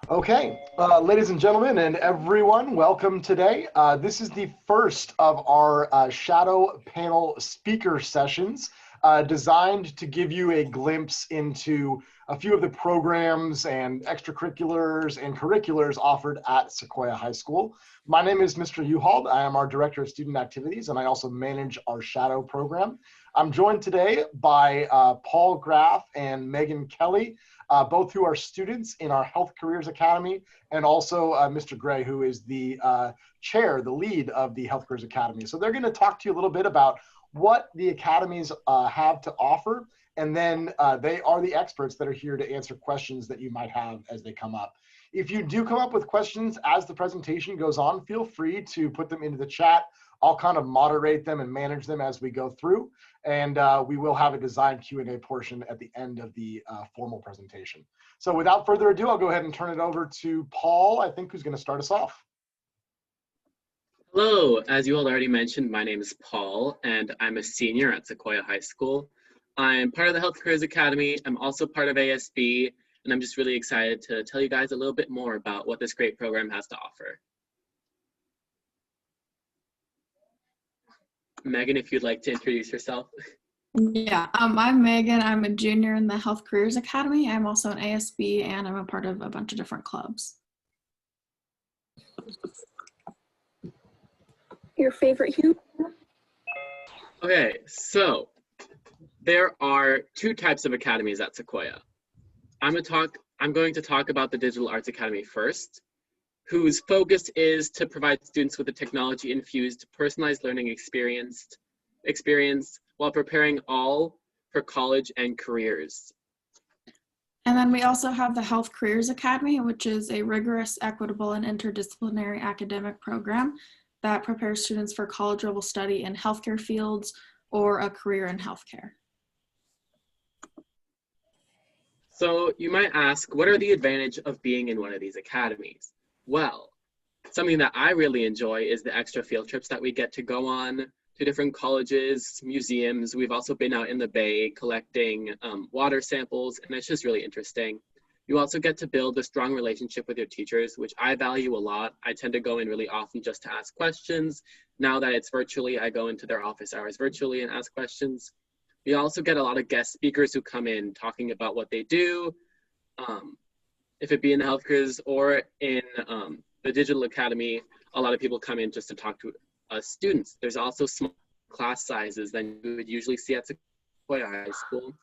Okay, ladies and gentlemen, and everyone, welcome today. This is the first of our shadow panel speaker sessions designed to give you a glimpse into a few of the programs and extracurriculars and curriculars offered at Sequoia High School. My name is Mr. Uhald. I am our Director of Student Activities, and I also manage our shadow program. I'm joined today by Paul Graff and Megan Kelly, both who are students in our Health Careers Academy, and also Mr. Gray, who is the chair, the lead of the Health Careers Academy. So they're going to talk to you a little bit about what the academies have to offer, and then they are the experts that are here to answer questions that you might have as they come up. If you do come up with questions as the presentation goes on, feel free to put them into the chat. I'll kind of moderate them and manage them as we go through. And we will have a design Q&A portion at the end of the formal presentation. So without further ado, I'll go ahead and turn it over to Paul, I think, who's going to start us off. Hello, as you all already mentioned, my name is Paul, and I'm a senior at Sequoia High School. I'm part of the Health Careers Academy. I'm also part of ASB, and I'm just really excited to tell you guys a little bit more about what this great program has to offer. Megan, if you'd like to introduce yourself. Yeah, I'm Megan. I'm a junior in the Health Careers Academy. I'm also an ASB, and I'm a part of a bunch of different clubs. Your favorite humor? Okay, so there are two types of academies at Sequoia. I'm going to talk about the Digital Arts Academy first, whose focus is to provide students with a technology-infused, personalized learning experience while preparing all for college and careers. And then we also have the Health Careers Academy, which is a rigorous, equitable, and interdisciplinary academic program that prepares students for college-level study in healthcare fields or a career in healthcare. So you might ask, what are the advantages of being in one of these academies? Well, something that I really enjoy is the extra field trips that we get to go on to different colleges, museums. We've also been out in the Bay collecting water samples, and it's just really interesting. You also get to build a strong relationship with your teachers, which I value a lot. I tend to go in really often just to ask questions. Now that it's virtually, I go into their office hours virtually and ask questions. We also get a lot of guest speakers who come in talking about what they do, if it be in the health careers or in the Digital Academy. A lot of people come in just to talk to students. There's also small class sizes than you would usually see at Sequoia High School,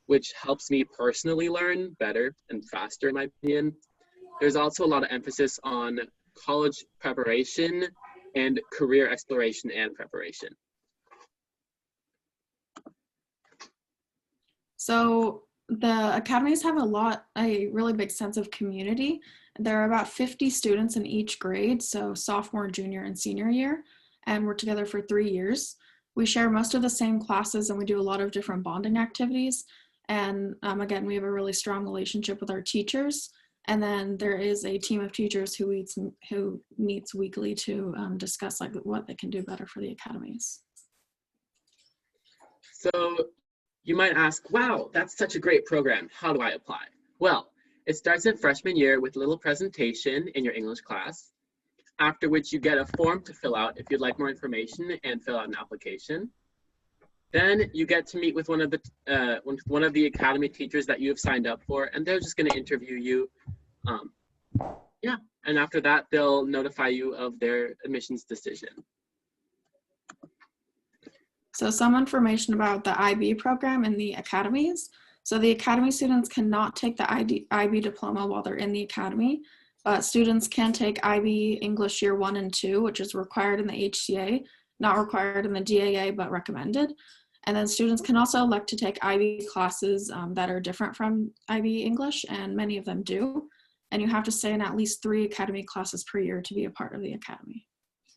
which helps me personally learn better and faster, in my opinion. There's also a lot of emphasis on college preparation and career exploration and preparation. So the academies have a really big sense of community. There are about 50 students in each grade, so sophomore, junior, and senior year, and we're together for 3 years. We share most of the same classes, and we do a lot of different bonding activities. And again, we have a really strong relationship with our teachers. And then there is a team of teachers who meets weekly to discuss what they can do better for the academies. So you might ask, wow, that's such a great program. How do I apply? Well, it starts in freshman year with a little presentation in your English class, after which you get a form to fill out if you'd like more information and fill out an application. Then you get to meet with one of the academy teachers that you have signed up for, and they're just going to interview you. And after that, they'll notify you of their admissions decision. So some information about the IB program in the academies. So the academy students cannot take the IB diploma while they're in the academy, but students can take IB English Year 1 and 2, which is required in the HCA, not required in the DAA, but recommended. And then students can also elect to take IB classes that are different from IB English, and many of them do. And you have to stay in at least 3 academy classes per year to be a part of the academy.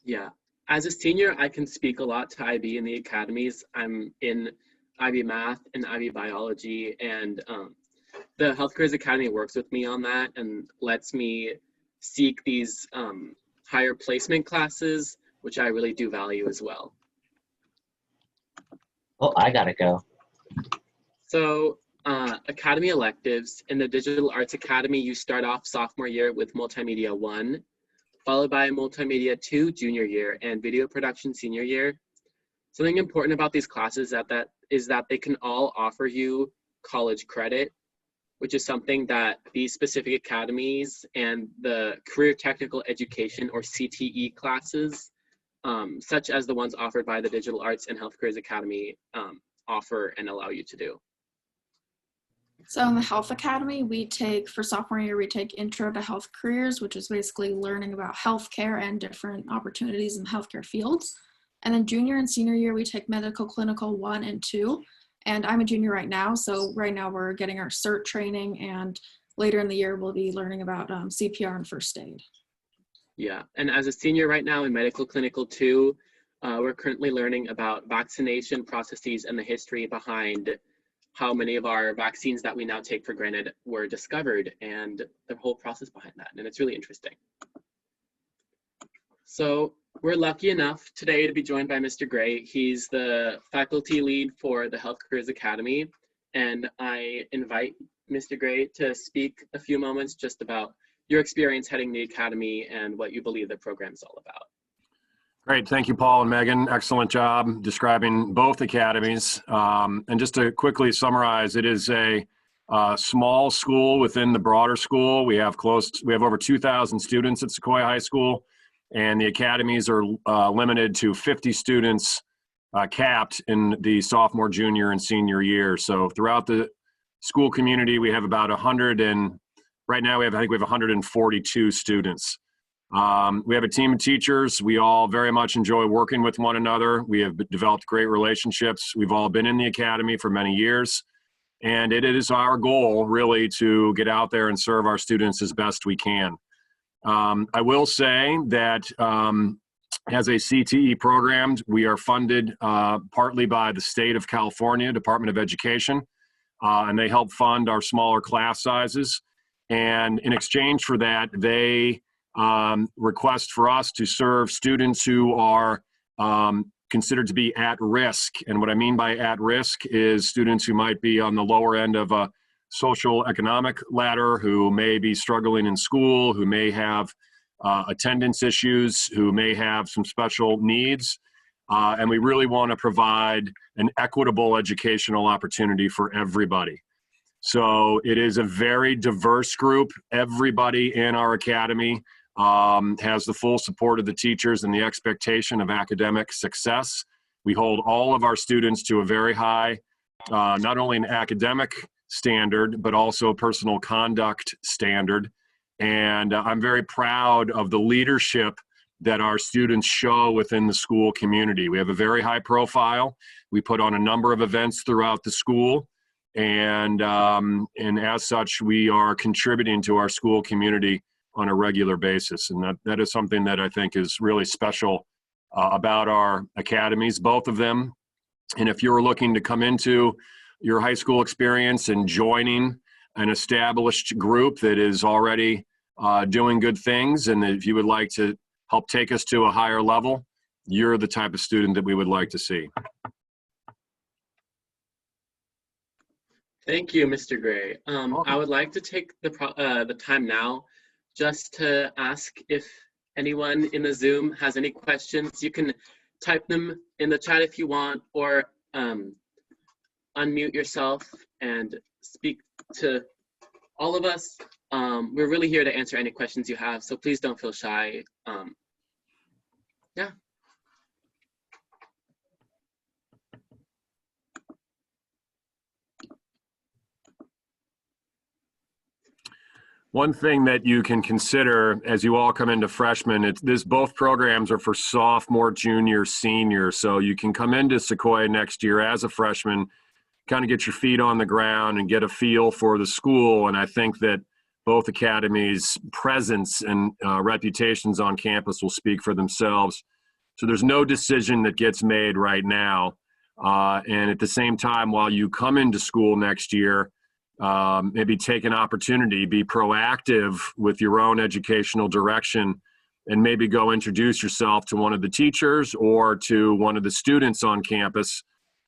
Yeah. As a senior, I can speak a lot to IB in the academies. I'm in IB Math and IB Biology, and the Health Careers Academy works with me on that and lets me seek these higher placement classes, which I really do value as well. Oh, I gotta go. So Academy electives. In the Digital Arts Academy, you start off sophomore year with Multimedia 1, followed by Multimedia 2 junior year and Video Production senior year. Something important about these classes is that they can all offer you college credit, which is something that these specific academies and the Career Technical Education or CTE classes, such as the ones offered by the Digital Arts and Health Careers Academy, offer and allow you to do. So in the Health Academy, for sophomore year, we take Intro to Health Careers, which is basically learning about healthcare and different opportunities in healthcare fields. And then junior and senior year, we take Medical Clinical 1 and 2. And I'm a junior right now, so right now we're getting our CERT training, and later in the year, we'll be learning about CPR and first aid. Yeah, and as a senior right now in Medical Clinical 2, we're currently learning about vaccination processes and the history behind how many of our vaccines that we now take for granted were discovered and the whole process behind that, and it's really interesting. So we're lucky enough today to be joined by Mr. Gray. He's the faculty lead for the Health Careers Academy, and I invite Mr. Gray to speak a few moments just about your experience heading the Academy and what you believe the program's all about. Great. Thank you, Paul and Megan. Excellent job describing both academies. And just to quickly summarize, it is a small school within the broader school. We have over 2,000 students at Sequoia High School, and the academies are limited to 50 students capped in the sophomore, junior, and senior year. So throughout the school community, we have about 100, and right now I think we have 142 students. We have a team of teachers. We all very much enjoy working with one another. We have developed great relationships. We've all been in the academy for many years, and it is our goal really to get out there and serve our students as best we can. I will say that as a CTE program, we are funded partly by the state of California, Department of Education, and they help fund our smaller class sizes. And in exchange for that, they request for us to serve students who are considered to be at risk. And what I mean by at risk is students who might be on the lower end of a social economic ladder, who may be struggling in school, who may have attendance issues, who may have some special needs. And we really want to provide an equitable educational opportunity for everybody. So it is a very diverse group. Everybody in our academy has the full support of the teachers and the expectation of academic success. We hold all of our students to a very high, not only an academic standard, but also a personal conduct standard. And I'm very proud of the leadership that our students show within the school community. We have a very high profile. We put on a number of events throughout the school. And as such, we are contributing to our school community on a regular basis. And that is something that I think is really special about our academies, both of them. And if you're looking to come into your high school experience and joining an established group that is already doing good things, and if you would like to help take us to a higher level, you're the type of student that we would like to see. Thank you, Mr. Gray. I would like to take the time now just to ask if anyone in the Zoom has any questions. You can type them in the chat if you want, or unmute yourself and speak to all of us. We're really here to answer any questions you have, so please don't feel shy. Yeah. One thing that you can consider as you all come into freshmen, both programs are for sophomore, junior, senior. So you can come into Sequoia next year as a freshman, kind of get your feet on the ground and get a feel for the school. And I think that both academies' presence and reputations on campus will speak for themselves. So there's no decision that gets made right now. And at the same time, while you come into school next year, maybe take an opportunity, be proactive with your own educational direction, and maybe go introduce yourself to one of the teachers or to one of the students on campus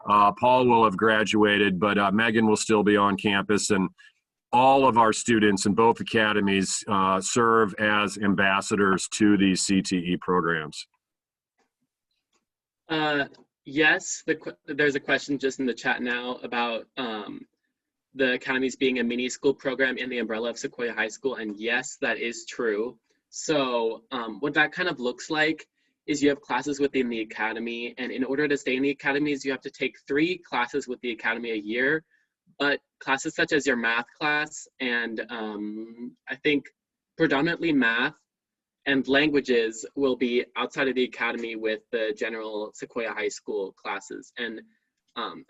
Paul will have graduated, but Megan will still be on campus, and all of our students in both academies serve as ambassadors to these CTE programs. Yes, there's a question just in the chat now about the Academies being a mini school program in the umbrella of Sequoia High School, and yes, that is true. So what that kind of looks like is you have classes within the Academy, and in order to stay in the Academies, you have to take 3 classes with the Academy a year, but classes such as your math class and I think predominantly math and languages will be outside of the Academy with the general Sequoia High School classes. And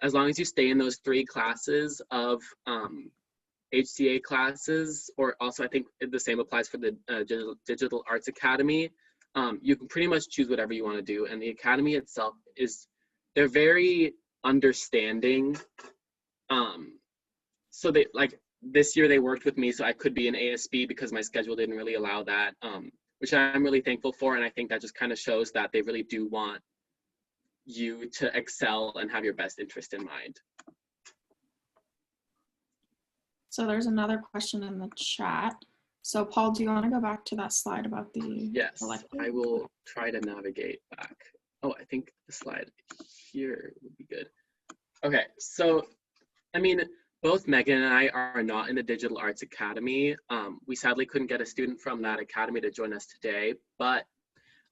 as long as you stay in those 3 classes of HCA classes, or also I think the same applies for the Digital Arts Academy, you can pretty much choose whatever you want to do. And the Academy itself they're very understanding. So they, like, this year they worked with me so I could be an ASB because my schedule didn't really allow that, which I'm really thankful for. And I think that just kind of shows that they really do want you to excel and have your best interest in mind. So there's another question in the chat. So Paul, do you want to go back to that slide about the Yes, elective? I will try to navigate back. Oh, I think the slide here would be good. Okay, so I mean, both Megan and I are not in the Digital Arts Academy. We sadly couldn't get a student from that academy to join us today, but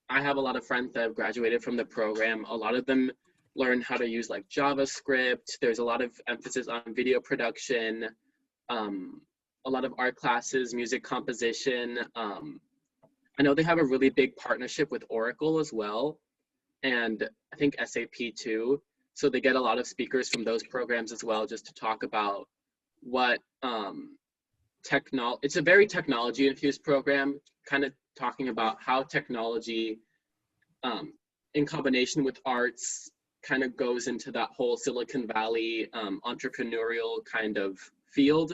I have a lot of friends that have graduated from the program. A lot of them learn how to use like JavaScript. There's a lot of emphasis on video production, a lot of art classes, music composition. I know they have a really big partnership with Oracle as well, and I think SAP too. So they get a lot of speakers from those programs as well, just to talk about what it's a very technology infused program, kind of talking about how technology in combination with arts kind of goes into that whole Silicon Valley entrepreneurial kind of field.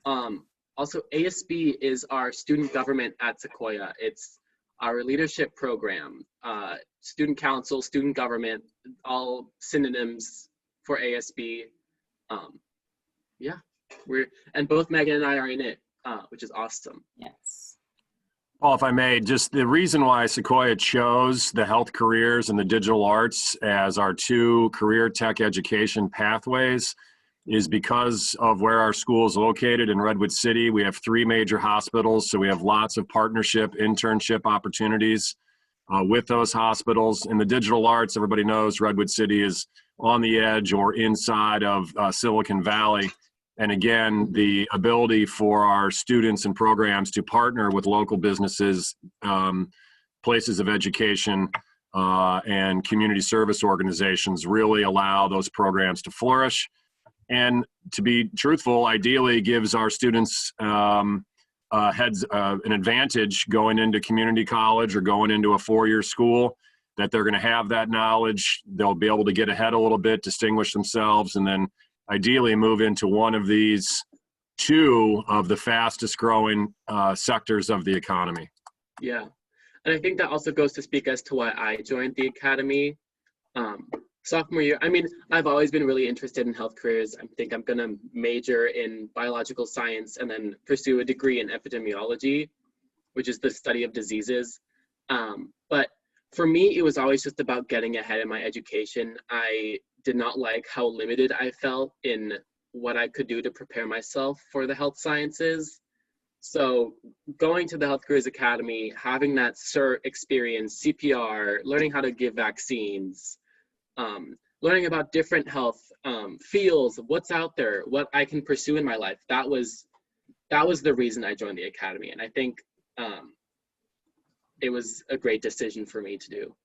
Also, ASB is our student government at Sequoia. It's our leadership program, student council, student government, all synonyms for ASB. Yeah, and both Megan and I are in it, which is awesome. Yes. Paul, if I may, just the reason why Sequoia chose the health careers and the digital arts as our 2 career tech education pathways is because of where our school is located in Redwood City. We have 3 major hospitals, so we have lots of partnership, internship opportunities with those hospitals. In the digital arts, everybody knows Redwood City is on the edge or inside of Silicon Valley. And again, the ability for our students and programs to partner with local businesses, places of education, and community service organizations really allow those programs to flourish. And to be truthful, ideally gives our students an advantage going into community college or going into a 4-year school, that they're going to have that knowledge. They'll be able to get ahead a little bit, distinguish themselves, and then ideally move into one of these 2 of the fastest growing sectors of the economy. Yeah, and I think that also goes to speak as to why I joined the Academy. Sophomore year, I mean, I've always been really interested in health careers. I think I'm gonna major in biological science and then pursue a degree in epidemiology, which is the study of diseases. But for me, it was always just about getting ahead in my education. I did not like how limited I felt in what I could do to prepare myself for the health sciences. So going to the Health Careers Academy, having that CERT experience, CPR, learning how to give vaccines, learning about different health fields, what's out there, what I can pursue in my life. That was the reason I joined the Academy. And I think it was a great decision for me to do.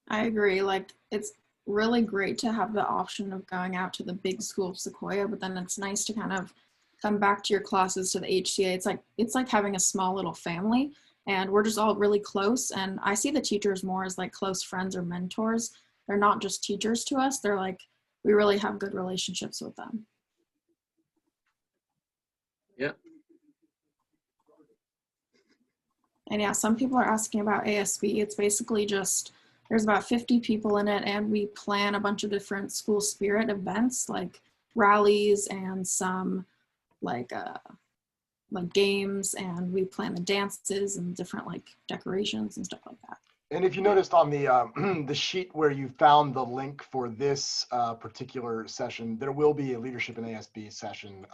I agree. Like, it's really great to have the option of going out to the big school of Sequoia, but then it's nice to kind of come back to your classes to the HCA. It's like having a small little family, and we're just all really close. And I see the teachers more as like close friends or mentors. They're not just teachers to us. They're like, we really have good relationships with them. Yeah. And yeah, some people are asking about ASB. It's basically just There's about 50 people in it, and we plan a bunch of different school spirit events like rallies and some like games, and we plan the dances and different like decorations and stuff like that. And if you noticed on the the sheet where you found the link for this particular session, there will be a Leadership in ASB session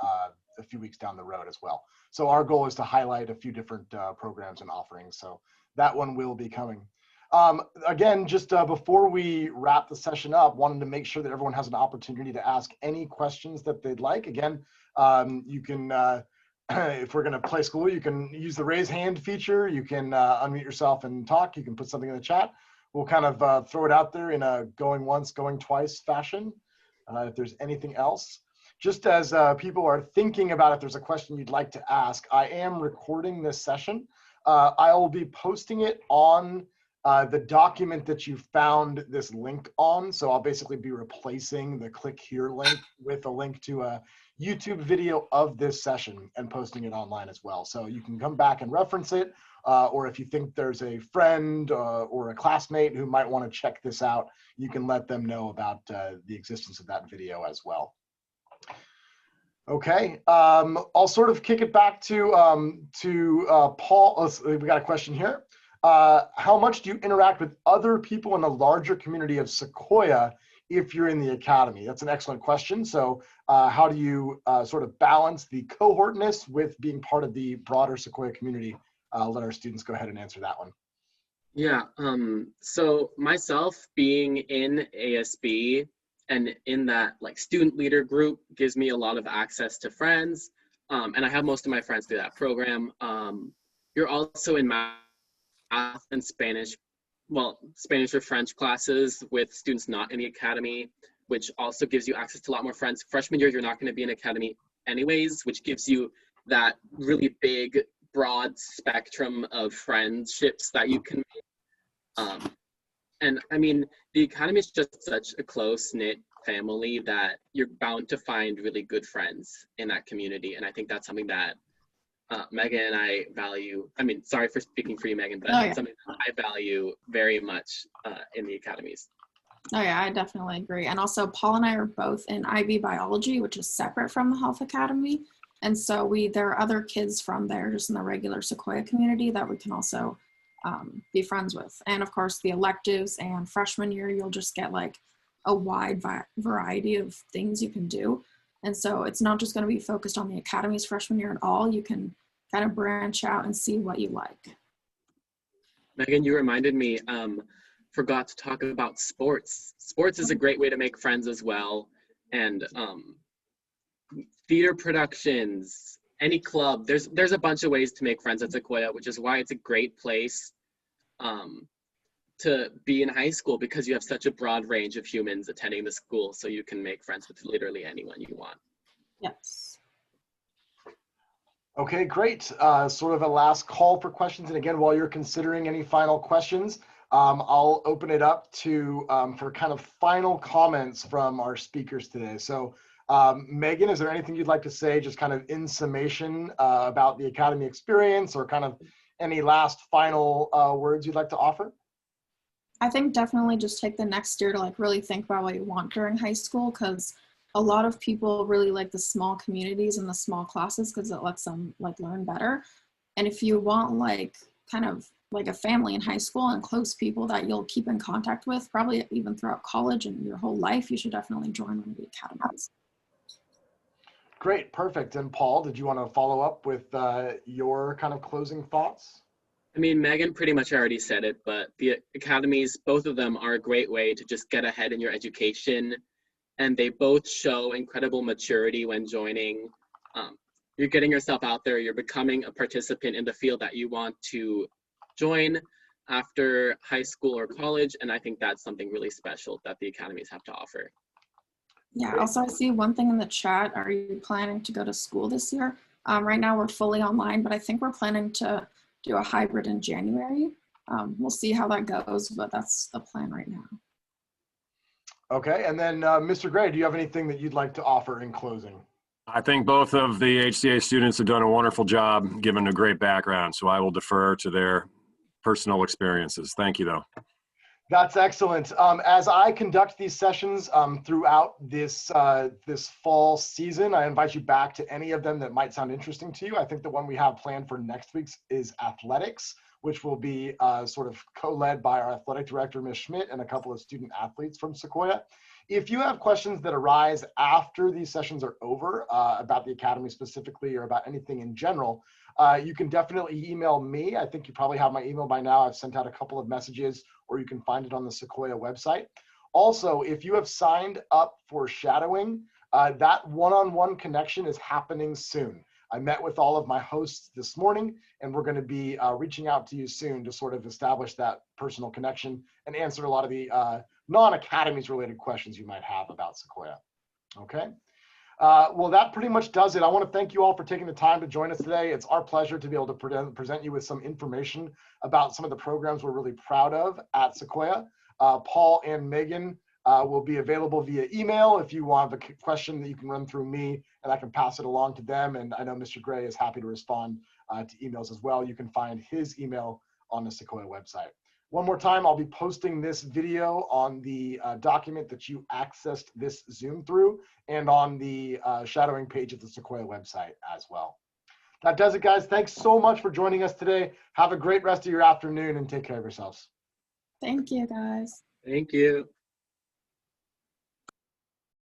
a few weeks down the road as well. So our goal is to highlight a few different programs and offerings. So that one will be coming. Again, just before we wrap the session up, wanted to make sure that everyone has an opportunity to ask any questions that they'd like. Again, you can, if we're going to play school, you can use the raise hand feature. You can unmute yourself and talk. You can put something in the chat. We'll kind of throw it out there in a going once, going twice fashion. If there's anything else. Just as people are thinking about if there's a question you'd like to ask, I am recording this session. I will be posting it on the document that you found this link on. So I'll basically be replacing the click here link with a link to a YouTube video of this session and posting it online as well. So you can come back and reference it, or if you think there's a friend or a classmate who might want to check this out, you can let them know about the existence of that video as well. Okay, I'll sort of kick it back to Paul. We got a question here. How much do you interact with other people in the larger community of Sequoia if you're in the academy? That's an excellent question. So how do you sort of balance the cohortness with being part of the broader Sequoia community? Let our students go ahead and answer that one. Yeah, so myself being in ASB and in that like student leader group gives me a lot of access to friends. And I have most of my friends through that program. You're also in math and Spanish, well, Spanish or French classes with students not in the academy, which also gives you access to a lot more friends. Freshman year, you're not going to be in academy anyways, which gives you that really big, broad spectrum of friendships that you can make. And I mean, the academy is just such a close-knit family that you're bound to find really good friends in that community. And I think that's something that Megan and I value. I mean, sorry for speaking for you, Megan, but it's something that I value very much in the academies. Oh yeah, I definitely agree. And also Paul and I are both in IB biology, which is separate from the Health Academy. And so there are other kids from there just in the regular Sequoia community that we can also be friends with. And of course the electives, and freshman year, you'll just get like a wide variety of things you can do. And so it's not just going to be focused on the academies freshman year at all. You can kind of branch out and see what you like. Megan, you reminded me, forgot to talk about sports. Sports is a great way to make friends as well. And theater productions, any club, there's a bunch of ways to make friends at Sequoia, which is why it's a great place to be in high school, because you have such a broad range of humans attending the school, so you can make friends with literally anyone you want. Yes. Okay, great. Sort of a last call for questions. And again, while you're considering any final questions, I'll open it up to for kind of final comments from our speakers today. So Megan, is there anything you'd like to say, just kind of in summation about the Academy experience, or kind of any last final words you'd like to offer? I think definitely just take the next year to like really think about what you want during high school, because a lot of people really like the small communities and the small classes because it lets them like learn better. And if you want like kind of like a family in high school and close people that you'll keep in contact with, probably even throughout college and your whole life, you should definitely join one of the academies. Great, perfect. And Paul, did you want to follow up with your kind of closing thoughts? I mean, Megan pretty much already said it, but the academies, both of them are a great way to just get ahead in your education. And they both show incredible maturity when joining. You're getting yourself out there, you're becoming a participant in the field that you want to join after high school or college. And I think that's something really special that the academies have to offer. Yeah, also I see one thing in the chat. Are you planning to go to school this year? Right now we're fully online, but I think we're planning to do a hybrid in January. We'll see how that goes, but that's the plan right now. Okay, and then Mr. Gray, do you have anything that you'd like to offer in closing? I think both of the HCA students have done a wonderful job, given a great background, so I will defer to their personal experiences. Thank you, though. That's excellent. As I conduct these sessions throughout this this fall season, I invite you back to any of them that might sound interesting to you. I think the one we have planned for next week's is athletics, which will be sort of co-led by our athletic director, Ms. Schmidt, and a couple of student athletes from Sequoia. If you have questions that arise after these sessions are over about the Academy specifically or about anything in general, you can definitely email me. I think you probably have my email by now. I've sent out a couple of messages, or you can find it on the Sequoia website. Also, if you have signed up for shadowing, that one-on-one connection is happening soon. I met with all of my hosts this morning, and we're going to be reaching out to you soon to sort of establish that personal connection and answer a lot of the non-Academies related questions you might have about Sequoia. Okay. Well, that pretty much does it. I want to thank you all for taking the time to join us today. It's our pleasure to be able to present you with some information about some of the programs we're really proud of at Sequoia. Paul and Megan will be available via email if you want a question that you can run through me, and I can pass it along to them. And I know Mr. Gray is happy to respond to emails as well. You can find his email on the Sequoia website. One more time, I'll be posting this video on the document that you accessed this Zoom through and on the shadowing page of the Sequoia website as well. That does it, guys. Thanks so much for joining us today. Have a great rest of your afternoon and take care of yourselves. Thank you, guys. Thank you.